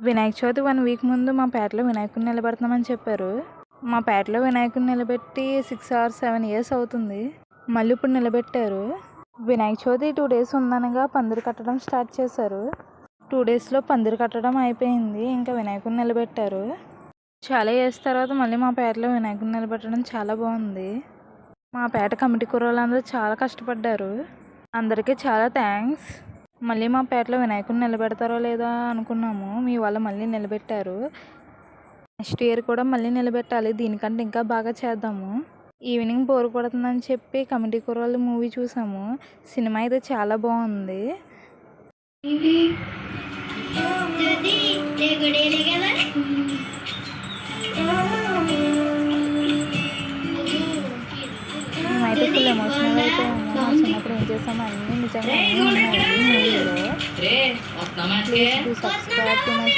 Vinayaka Chavithi 1 week ముందు మా పేటలో వినాయకుడిని నిలబెడతామని చెప్పారు. మా పేటలో వినాయకుడిని నిలబెట్టి 6 or 7 years అవుతుంది. మళ్ళీ ఇప్పుడు నిలబెట్టారు. వినాయక చవితి 2 days ఉందనగా పందిరి కట్టడం స్టార్ట్ చేశారు. 2 daysలో పందిరి కట్టడం అయిపోయింది. ఇంకా వినాయకుడిని నిలబెట్టారు. చాలా ఇయర్స్ తర్వాత మళ్ళీ మా పేటలో వినాయకుడిని నిలబెట్టడం చాలా బాగుంది. మా పేట కమిటీ కుర్రోళ్ళందరూ చాలా కష్టపడ్డారు. అందరికీ చాలా థ్యాంక్స్. మళ్ళీ మా పేటలో వినాయకుడిని నిలబెడతారో లేదా అనుకున్నాము. మీ వల్ల మళ్ళీ నిలబెట్టారు. నెక్స్ట్ ఇయర్ కూడా మళ్ళీ నిలబెట్టాలి. దీనికంటే ఇంకా బాగా చేద్దాము. ఈవినింగ్ బోర్ కొడుతుందని చెప్పి కమిటీ కుర్రోళ్ళు మూవీ చూసాము. సినిమా అయితే చాలా బాగుంది. మేమైతే ఫుల్ ఎమోషనల్ అయిపోయాము. చిన్నప్పుడు ఏం చేసాము అన్నీ నిజంగా మూవీలో. Please do subscribe to my